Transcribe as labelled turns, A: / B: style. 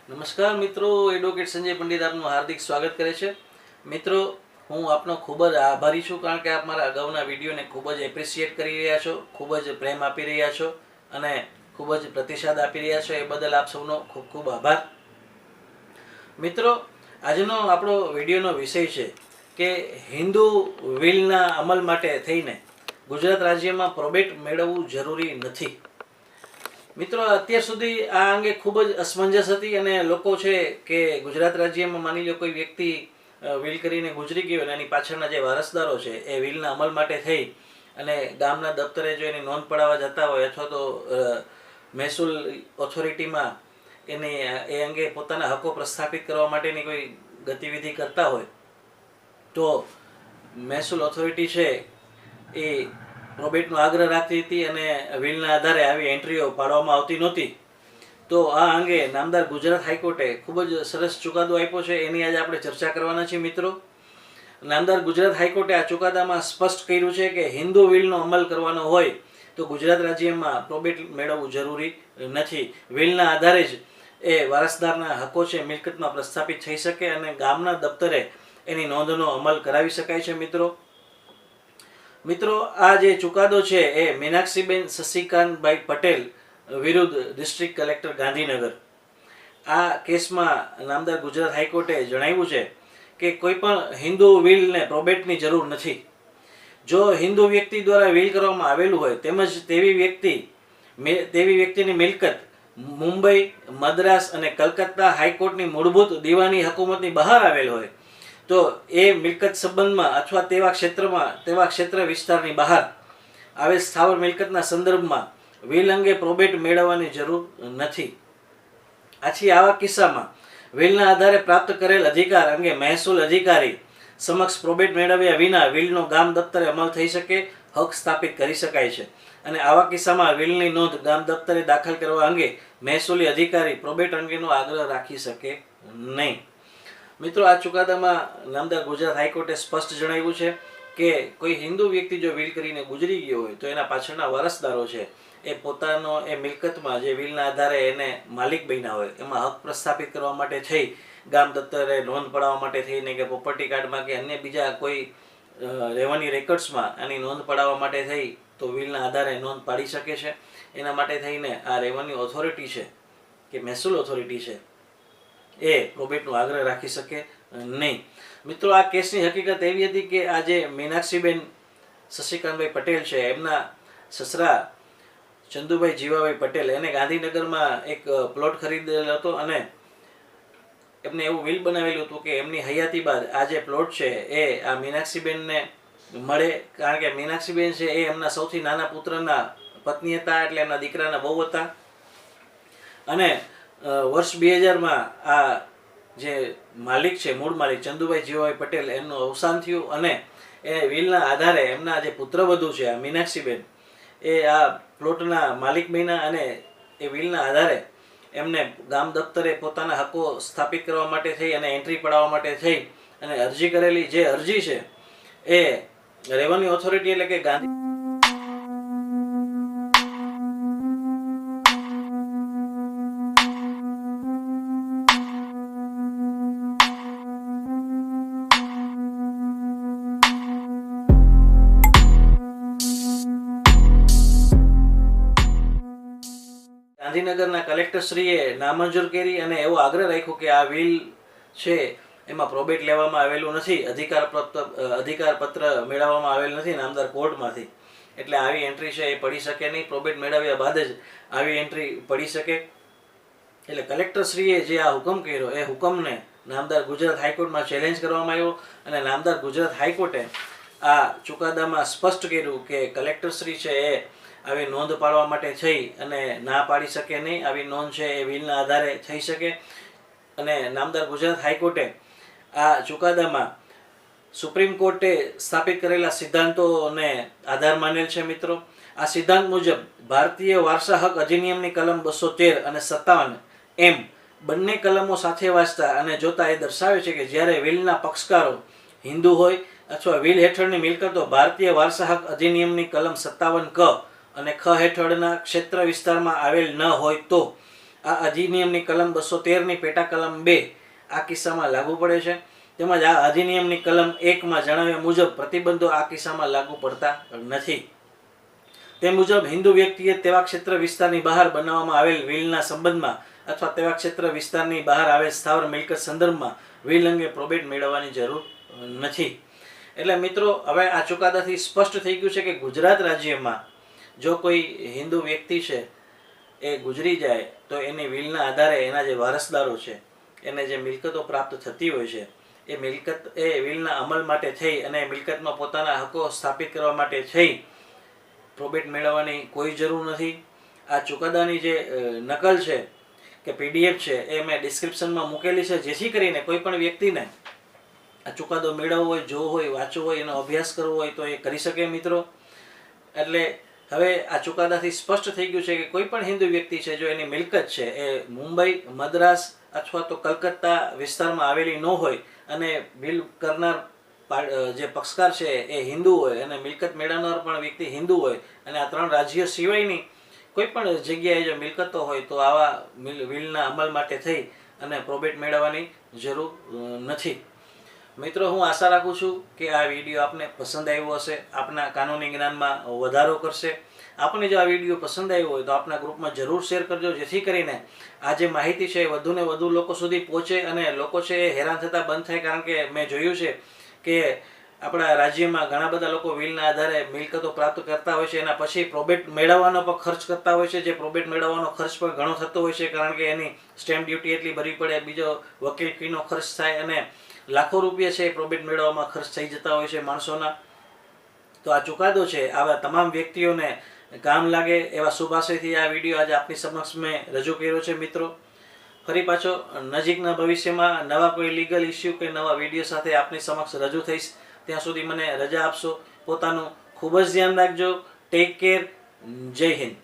A: નમસ્કાર મિત્રો, એડવોકેટ સંજય પંડિત આપનું હાર્દિક સ્વાગત કરે છે. મિત્રો, હું આપનો ખૂબ જ આભારી છું, કારણ કે આપ મારા અગાઉના વિડીયોને ખૂબ જ એપ્રિશિએટ કરી રહ્યા છો, ખૂબ જ પ્રેમ આપી રહ્યા છો અને ખૂબ જ પ્રતિસાદ આપી રહ્યા છો. એ બદલ આપ સૌનો ખૂબ ખૂબ આભાર. મિત્રો, આજનો આપણો વિડીયોનો વિષય છે કે હિન્દુ વિલના અમલ માટે થઈને ગુજરાત રાજ્યમાં પ્રોબેટ મેળવવું જરૂરી નથી. મિત્રો, અત્યાર સુધી આ અંગે ખૂબ જ અસમંજસ હતી અને લોકો છે કે ગુજરાત રાજ્યમાં માની લો કોઈ વ્યક્તિ વિલ કરીને ગુજરી ગયો અને એની પાછળના જે વારસદારો છે એ વિલના અમલ માટે થઈ અને ગામના દફતરે જો એની નોંધ પડાવવા જતા હોય અથવા તો મહેસૂલ ઓથોરિટીમાં એની એ અંગે પોતાના હકો પ્રસ્થાપિત કરવા માટેની કોઈ ગતિવિધિ કરતા હોય તો મહેસૂલ ઓથોરિટી છે એ પ્રોબેટનો આગ્રહ રાખતી હતી અને વિલના આધારે આવી એન્ટ્રીઓ પાડવામાં આવતી નહોતી. તો આ અંગે નામદાર ગુજરાત હાઈકોર્ટે ખૂબ જ સરસ ચુકાદો આપ્યો છે. એની આજે આપણે ચર્ચા કરવાના છીએ. મિત્રો, નામદાર ગુજરાત હાઈકોર્ટે આ ચુકાદામાં સ્પષ્ટ કર્યું છે કે હિન્દુ વિલનો અમલ કરવાનો હોય તો ગુજરાત રાજ્યમાં પ્રોબેટ મેળવવું જરૂરી નથી. વિલના આધારે જ એ વારસદારના હકો છે મિલકતમાં પ્રસ્થાપિત થઈ શકે અને ગામના દફતરે એની નોંધનો અમલ કરાવી શકાય છે. મિત્રો, આ જે ચુકાદો છે એ મીનાક્ષીબેન શશિકાંતભાઈ પટેલ વિરુદ્ધ ડિસ્ટ્રિક્ટ કલેક્ટર ગાંધીનગર, આ કેસમાં નામદાર ગુજરાત હાઈકોર્ટે જણાવ્યું છે કે કોઈ પણ હિન્દુ વિલને પ્રોબેટની જરૂર નથી. જો હિન્દુ વ્યક્તિ દ્વારા વિલ કરવામાં આવેલું હોય તેમજ તેવી વ્યક્તિની મિલકત મુંબઈ, મદ્રાસ અને કલકત્તા હાઈકોર્ટની મૂળભૂત દીવાની હકુમતની બહાર આવેલ હોય તો એ મિલકત સંબંધમાં અથવા તેવા ક્ષેત્ર વિસ્તારની બહાર આવેલ સ્થાવર મિલકતના સંદર્ભમાં વિલ અંગે પ્રોબેટ મેળવવાની જરૂર નથી. આથી આવા કિસ્સામાં વિલના આધારે પ્રાપ્ત કરેલ અધિકાર અંગે મહેસૂલ અધિકારી સમક્ષ પ્રોબેટ મેળવ્યા વિના વિલનો ગામ દફતરે અમલ થઈ શકે, હક સ્થાપિત કરી શકાય છે અને આવા કિસ્સામાં વિલની નોંધ ગામ દફતરે દાખલ કરવા અંગે મહેસૂલી અધિકારી પ્રોબેટ અંગેનો આગ્રહ રાખી શકે નહીં. મિત્રો, આ ચુકાદામાં નામદાર ગુજરાત હાઈકોર્ટે સ્પષ્ટ જણાવ્યું છે કે કોઈ હિન્દુ વ્યક્તિ જો વિલ કરીને ગુજરી ગયો હોય તો એના પાછળના વારસદારો છે એ પોતાનો એ મિલકતમાં જે વિલના આધારે એને માલિક બન્યા હોય એમાં હક પ્રસ્થાપિત કરવા માટે થઈ ગામ દફતરે નોંધ પડાવવા માટે થઈને કે પ્રોપર્ટી કાર્ડમાં કે અન્ય બીજા કોઈ રેવન્યુ રેકોર્ડ્સમાં આની નોંધ પડાવવા માટે થઈ તો વિલના આધારે નોંધ પાડી શકે છે. એના માટે થઈને આ રેવન્યુ ઓથોરિટી છે કે મહેસૂલ ઓથોરિટી છે એ પ્રોબેટનો આગ્રહ રાખી શકે નહીં. મિત્રો, આ કેસની હકીકત એવી હતી કે આ જે મીનાક્ષીબેન શશિકાંતભાઈ પટેલ છે એમના સસરા ચંદુભાઈ જીવાભાઈ પટેલ એને ગાંધીનગરમાં એક પ્લોટ ખરીદેલો હતો અને એમને એવું વિલ બનાવેલું હતું કે એમની હયાતી બાદ આ જે પ્લોટ છે એ આ મીનાક્ષીબેનને મળે, કારણ કે મીનાક્ષીબેન છે એ એમના સૌથી નાના પુત્રના પત્ની હતા, એટલે એમના દીકરાના બહુ હતા અને વર્ષ 2000માં આ જે માલિક છે મૂળ માલિક ચંદુભાઈ જીવાભાઈ પટેલ એમનું અવસાન થયું અને એ વિલના આધારે એમના જે પુત્રવધુ છે આ મીનાક્ષીબેન એ આ પ્લોટના માલિક બન્યા અને એ વિલના આધારે એમને ગામ દફતરે પોતાના હકો સ્થાપિત કરવા માટે થઈ અને એન્ટ્રી પડાવવા માટે થઈ અને અરજી કરેલી. જે અરજી છે એ રેવન્યુ ઓથોરિટી એટલે કે ગાંધીનગરના કલેક્ટરશ્રીએ નામંજૂર કરી અને એવો આગ્રહ રાખ્યો કે આ વિલ છે એમાં પ્રોબેટ લેવામાં આવેલું નથી, અધિકાર પત્ર મેળવવામાં આવેલ નથી નામદાર કોર્ટમાંથી, એટલે આવી એન્ટ્રી છે એ પડી શકે નહીં. પ્રોબેટ મેળવ્યા બાદ જ આવી એન્ટ્રી પડી શકે. એટલે કલેક્ટરશ્રીએ જે આ હુકમ કર્યો એ હુકમને નામદાર ગુજરાત હાઈકોર્ટમાં ચેલેન્જ કરવામાં આવ્યો અને નામદાર ગુજરાત હાઈકોર્ટે આ ચુકાદામાં સ્પષ્ટ કર્યું કે કલેક્ટરશ્રી છે એ આવી નોંધ પાડવા માટે થઈ અને ના પાડી શકે નહીં. આવી નોંધ છે એ વિલના આધારે થઈ શકે અને નામદાર ગુજરાત હાઈકોર્ટે આ ચુકાદામાં સુપ્રીમ કોર્ટે સ્થાપિત કરેલા સિદ્ધાંતોને આધાર માનેલ છે. મિત્રો, આ સિદ્ધાંત મુજબ ભારતીય વારસા હક અધિનિયમની કલમ 213 અને 57 એમ બંને કલમો સાથે વાંચતા અને જોતા એ દર્શાવે છે કે જ્યારે વિલના પક્ષકારો હિન્દુ હોય અથવા વિલ હેઠળની મિલકતો ભારતીય વારસા હક અધિનિયમની કલમ 57 ક અને ખ હેઠળના ક્ષેત્ર વિસ્તારમાં આવેલ ન હોય તો આ અધિનિયમની કલમ 213ની પેટા કલમ 2 આ કિસ્સામાં લાગુ પડે છે. તેમજ આ અધિનિયમની કલમ 1માં જણાવ્યા મુજબ પ્રતિબંધો આ કિસ્સામાં લાગુ પડતા નથી. તે મુજબ હિન્દુ વ્યક્તિએ તેવા ક્ષેત્ર વિસ્તારની બહાર બનાવવામાં આવેલ વિલના સંબંધમાં અથવા તેવા ક્ષેત્ર વિસ્તારની બહાર આવેલ સ્થાવર મિલકત સંદર્ભમાં વિલ અંગે પ્રોબેટ મેળવવાની જરૂર નથી. એટલે મિત્રો, હવે આ ચુકાદાથી સ્પષ્ટ થઈ ગયું છે કે ગુજરાત રાજ્યમાં જો કોઈ હિન્દુ વ્યક્તિ છે એ ગુજરી જાય તો એની વિલના આધારે એના જે વારસદારો છે એને જે મિલકતો પ્રાપ્ત થતી હોય છે એ મિલકત એ વિલના અમલ માટે થઈ અને મિલકતમાં પોતાના હકો સ્થાપિત કરવા માટે થઈ પ્રોબેટ મેળવવાની કોઈ જરૂર નથી. આ ચુકાદાની જે નકલ છે કે પીડીએફ છે એ મેં ડિસ્ક્રિપ્શનમાં મૂકેલી છે, જેથી કરીને કોઈ પણ વ્યક્તિને આ ચુકાદો મેળવવો હોય, જોવો હોય, વાંચવો હોય, એનો અભ્યાસ કરવો હોય તો એ કરી શકે મિત્રો. એટલે હવે આ ચુકાદાથી સ્પષ્ટ થઈ ગયું છે કે કોઈ પણ હિન્દુ વ્યક્તિ છે જો એની મિલકત છે એ મુંબઈ, મદ્રાસ અથવા તો કલકત્તા વિસ્તારમાં આવેલી ન હોય અને બિલ કરનાર જે પક્ષકાર છે એ હિન્દુ હોય અને મિલકત મેળવનાર પણ વ્યક્તિ હિન્દુ હોય અને આ 3 રાજ્ય સિવાયની કોઈ પણ જગ્યાએ જો મિલકતો હોય તો આવા વિલના અમલ માટે થઈ અને પ્રોબેટ મેળવવાની જરૂર નથી. મિત્રો, હું આશા રાખું છું કે આ વિડીયો આપને પસંદ આવ્યો હશે, આપના કાનૂની જ્ઞાનમાં વધારો કરશે. આપને જો આ વિડીયો પસંદ આવ્યો હોય તો આપના ગ્રુપમાં જરૂર શેર કરજો, જેથી કરીને આ જે માહિતી છે એ વધુને વધુ લોકો સુધી પહોંચે અને લોકો છે એ હેરાન થતા બંધ થાય. કારણ કે મેં જોયું છે કે આપણા રાજ્યમાં ઘણા બધા લોકો વિલના આધારે મિલકતો પ્રાપ્ત કરતા હોય છે, એના પછી પ્રોબેટ મેળવવાનો પણ ખર્ચ કરતા હોય છે. જે પ્રોબેટ મેળવવાનો ખર્ચ પણ ઘણો થતો હોય છે, કારણ કે એની સ્ટેમ્પ ડ્યુટી એટલી ભરવી પડે, બીજો વકીલ ફીનો ખર્ચ થાય અને લાખો રૂપિયા છે એ પ્રોબેટ મેળવવામાં ખર્ચ થઈ જતા હોય છે માણસોના. તો આ ચુકાદો છે આવા તમામ વ્યક્તિઓને કામ લાગે એવા શુભાશયથી આ વિડીયો આજે આપની સમક્ષ મેં રજૂ કર્યો છે મિત્રો. ફરી પાછો નજીકના ભવિષ્યમાં નવા કોઈ લીગલ ઇસ્યુ કે નવા વિડીયો સાથે આપની સમક્ષ રજૂ થઈશ. ત્યાં સુધી મને રજા આપશો. પોતાનું ખૂબ જ ધ્યાન રાખજો. Take care. જય હિન્દ.